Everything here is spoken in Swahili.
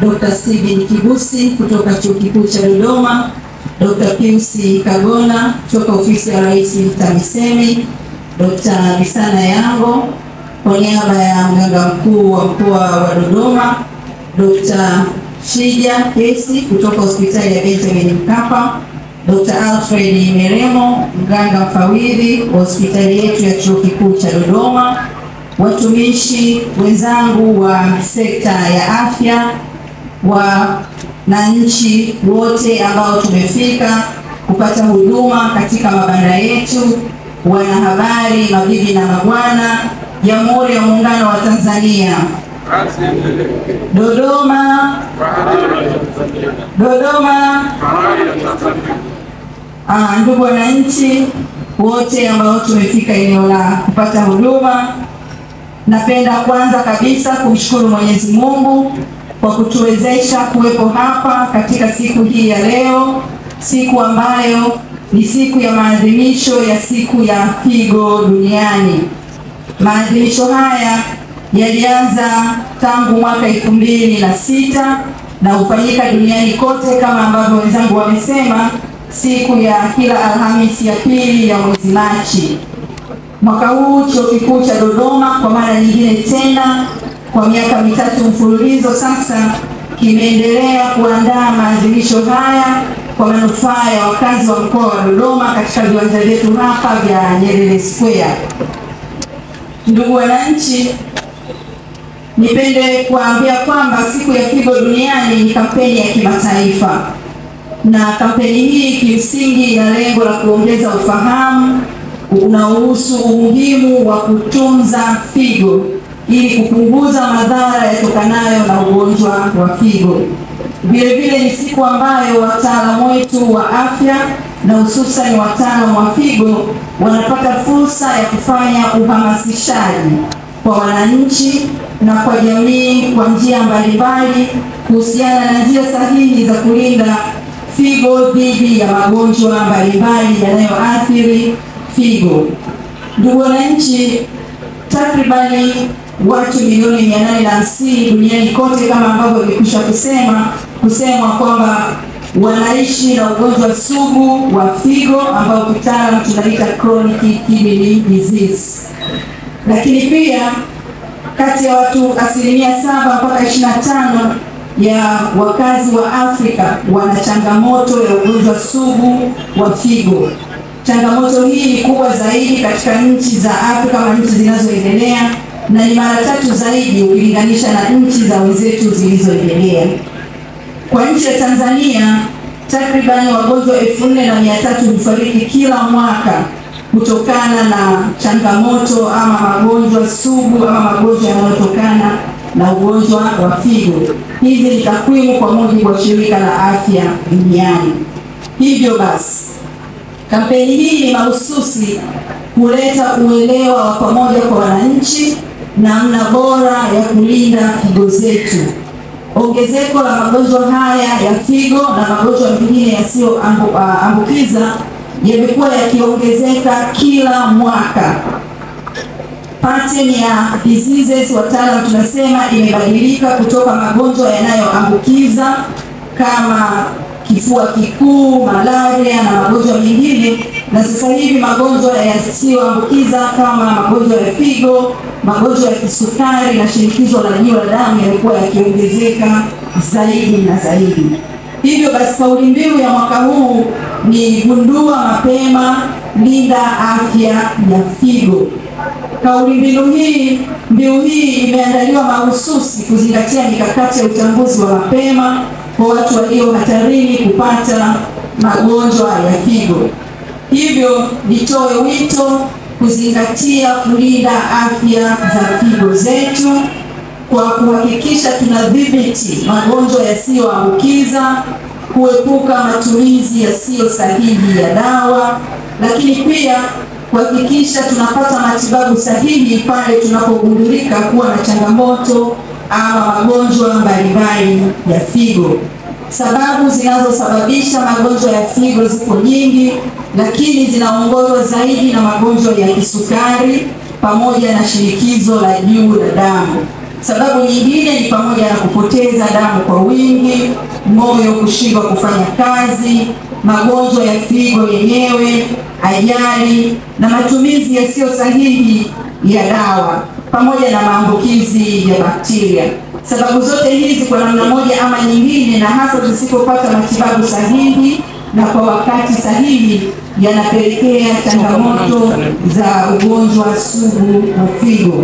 Dr. Steven Kibusi kutoka Chuo Kikuu cha Dodoma, Dr. Pius Kagona kutoka Ofisi ya Rais TAMISEMI, Dr. Bisana Yango kwa niaba ya mganga mkuu wa mkoa wa Dodoma, Dr. Shija Kesi kutoka Hospitali ya Benjamin Mkapa, Dr. Alfred Meremo, mganga mfawidhi wa hospitali yetu ya Chuo Kikuu cha Dodoma, watumishi wenzangu wa sekta ya afya, wananchi wote ambao tumefika kupata huduma katika mabanda yetu, wanahabari, mabibi na mabwana, Jamhuri ya Muungano wa Tanzania. Dodoma. Ndugu wananchi wote ambao tumefika eneo la kupata huduma, napenda kwanza kabisa kumshukuru Mwenyezi Mungu kwa kutuwezesha kuwepo hapa katika siku hii ya leo, siku ambayo ni siku ya maadhimisho ya siku ya figo duniani. Maadhimisho haya yalianza tangu mwaka 2006 na hufanyika duniani kote kama ambavyo wenzangu wamesema, siku ya kila Alhamisi ya pili ya mwezi Machi. Mwaka huu Chuo Kikuu cha Dodoma kwa mara nyingine tena kwa miaka mitatu mfululizo sasa kimeendelea kuandaa maadhimisho haya kwa manufaa ya wakazi wa mkoa wa Dodoma katika viwanja vyetu hapa vya Nyerere Square. Ndugu wananchi, nipende kuambia kwamba siku ya figo duniani ni kampeni ya kimataifa, na kampeni hii kimsingi ina lengo la kuongeza ufahamu unaohusu umuhimu wa kutunza figo ili kupunguza madhara yatokanayo na ugonjwa wa figo. Vile vile ni siku ambayo wataalamu wetu wa afya na hususan wataalamu wa figo wanapata fursa ya kufanya uhamasishaji kwa wananchi na kwa jamii kwa njia mbalimbali kuhusiana na njia sahihi za kulinda figo dhidi ya magonjwa mbalimbali yanayoathiri figo. Ndugu wananchi, takribani watu milioni 850 duniani kote kama ambavyo nilikwisha kusema kwamba wanaishi na ugonjwa sugu wa figo ambao kitaalamu tunaita chronic kidney disease. Lakini pia kati ya watu 7 mpaka 25 ya wakazi wa Afrika wana changamoto ya ugonjwa sugu wa figo. Changamoto hii ni kubwa zaidi katika nchi za Afrika kama nchi zinazoendelea na ni mara 3 zaidi ukilinganisha na nchi za wenzetu zilizoendelea. Kwa nchi ya Tanzania, takriban wagonjwa 4300 hufariki kila mwaka kutokana na changamoto ama magonjwa sugu ama magonjwa yanayotokana na ugonjwa wa figo. Hizi ni takwimu kwa mujibu wa Shirika la Afya Duniani. Hivyo basi, kampeni hii ni mahususi kuleta uelewa wa pamoja kwa wananchi namna bora ya kulinda figo zetu. Ongezeko la magonjwa haya ya figo na magonjwa mengine yasiyoambukiza yamekuwa yakiongezeka kila mwaka. Pattern ya diseases wataalamu tunasema imebadilika kutoka magonjwa yanayoambukiza kama kifua kikuu, malaria na magonjwa mengine, na sasa hivi magonjwa yasiyoambukiza kama magonjwa ya figo, magonjwa ya kisukari na shinikizo la juu la damu yamekuwa yakiongezeka zaidi na zaidi. Hivyo basi kauli mbiu ya mwaka huu ni gundua mapema, linda afya ya figo. Kauli mbiu hii imeandaliwa mahususi kuzingatia mikakati ya utambuzi wa mapema kwa watu walio hatarini kupata magonjwa ya figo. Hivyo nitoe wito kuzingatia kulinda afya za figo zetu kwa kuhakikisha tunadhibiti magonjwa yasiyoambukiza, kuepuka matumizi yasiyo sahihi ya dawa, lakini pia kuhakikisha tunapata matibabu sahihi pale tunapogundulika kuwa na changamoto ama magonjwa mbalimbali ya figo. Sababu zinazosababisha magonjwa ya figo ziko nyingi, lakini zinaongozwa zaidi na magonjwa ya kisukari pamoja na shinikizo la juu la damu. Sababu nyingine ni pamoja na kupoteza damu kwa wingi, moyo kushindwa kufanya kazi, magonjwa ya figo yenyewe, ajali na matumizi yasiyo sahihi ya dawa, pamoja na maambukizi ya bakteria. Sababu zote hizi kwa namna moja ama nyingine, na hasa zisipopata matibabu sahihi na kwa wakati sahihi, yanapelekea changamoto za ugonjwa sugu wa figo.